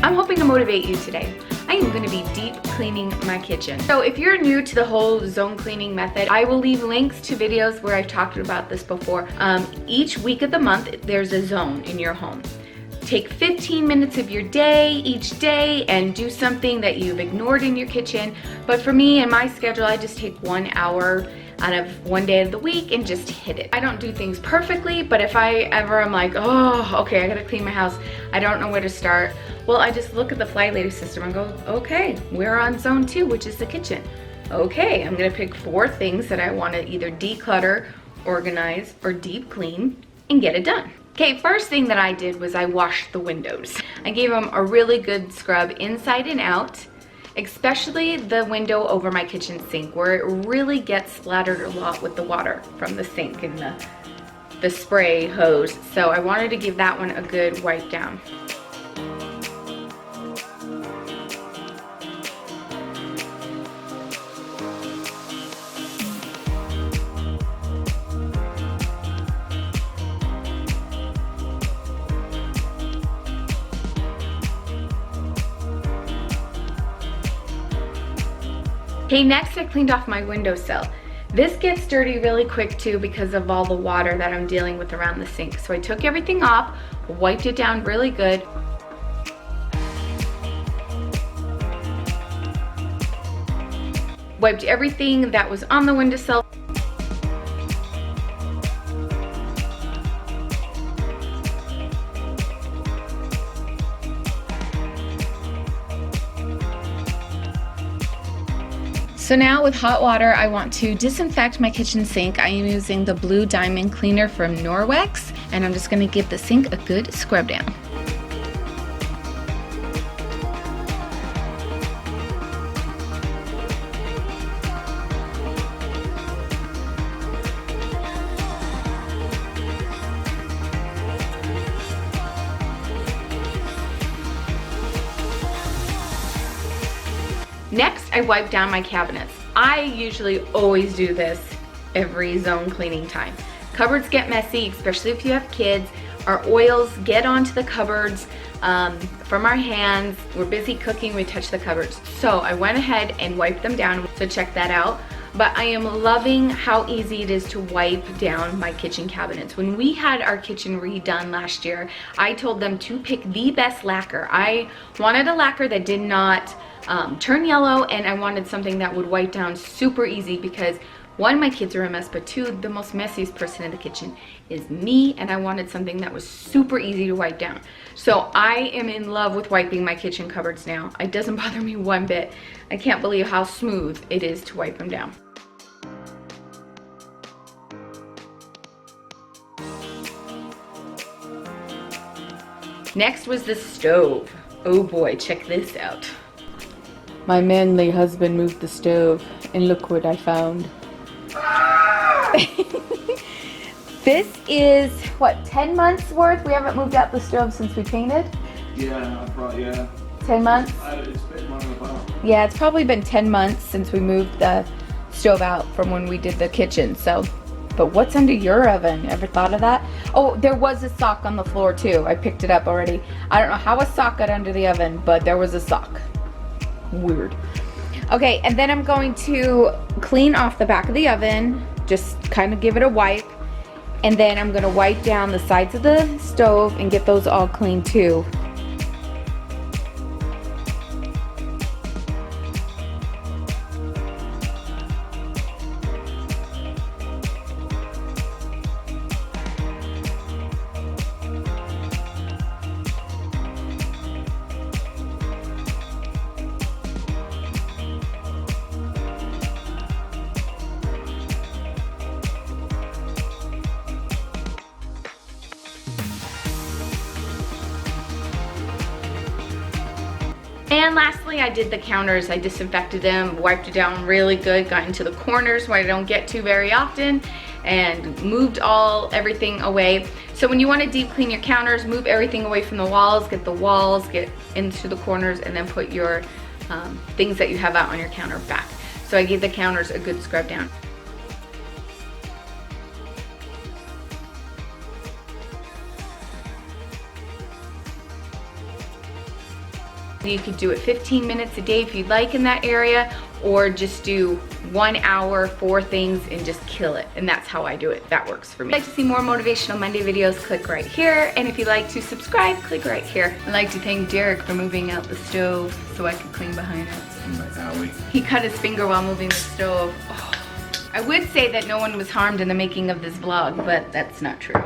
I'm hoping to motivate you today. I am going to be deep cleaning my kitchen. So if you're new to the whole zone cleaning method, I will leave links to videos where I've talked about this before. Each week of the month, there's a zone in your home. Take 15 minutes of your day each day and do something that you've ignored in your kitchen. But for me and my schedule, I just take 1 hour out of one day of the week and just hit it. I don't do things perfectly, but if I ever am like, oh, okay, I gotta clean my house, I don't know where to start, well, I just look at the Flylady system and go, okay, we're on zone 2, which is the kitchen. Okay, I'm gonna pick 4 things that I wanna either declutter, organize, or deep clean and get it done. Okay, first thing that I did was I washed the windows. I gave them a really good scrub inside and out, especially the window over my kitchen sink where it really gets splattered a lot with the water from the sink and the spray hose. So I wanted to give that one a good wipe down. Okay, next I cleaned off my windowsill. This gets dirty really quick too because of all the water that I'm dealing with around the sink. So I took everything off, wiped it down really good. Wiped everything that was on the windowsill. So now with hot water, I want to disinfect my kitchen sink. I am using the Blue Diamond Cleaner from Norwex, and I'm just gonna give the sink a good scrub down. Next, I wipe down my cabinets. I usually always do this every zone cleaning time. Cupboards get messy, especially if you have kids. Our oils get onto the cupboards from our hands. We're busy cooking, we touch the cupboards. So I went ahead and wiped them down, so check that out. But I am loving how easy it is to wipe down my kitchen cabinets. When we had our kitchen redone last year, I told them to pick the best lacquer. I wanted a lacquer that did not turn yellow, and I wanted something that would wipe down super easy because 1, my kids are a mess, but 2, the most messiest person in the kitchen is me, and I wanted something that was super easy to wipe down. So I am in love with wiping my kitchen cupboards now. It doesn't bother me one bit. I can't believe how smooth it is to wipe them down. Next was the stove. Oh boy, check this out. My manly husband moved the stove, and look what I found. This is, what, 10 months worth? We haven't moved out the stove since we painted? Yeah, yeah. 10 months? It's been long about. Yeah, it's probably been 10 months since we moved the stove out from when we did the kitchen, so. But what's under your oven? Ever thought of that? Oh, there was a sock on the floor too. I picked it up already. I don't know how a sock got under the oven, but there was a sock. Weird. Okay, and then I'm going to clean off the back of the oven, just kind of give it a wipe, and then I'm gonna wipe down the sides of the stove and get those all clean too. And lastly, I did the counters. I disinfected them, wiped it down really good, got into the corners where I don't get to very often, and moved everything away. So when you want to deep clean your counters, move everything away from the walls, get into the corners, and then put your things that you have out on your counter back. So I gave the counters a good scrub down. You could do it 15 minutes a day if you'd like in that area, or just do 1 hour, 4 things, and just kill it. And that's how I do it. That works for me. If you'd like to see more Motivational Monday videos, click right here. And if you'd like to subscribe, click right here. I'd like to thank Derek for moving out the stove so I could clean behind it. He cut his finger while moving the stove. Oh. I would say that no one was harmed in the making of this vlog, but that's not true.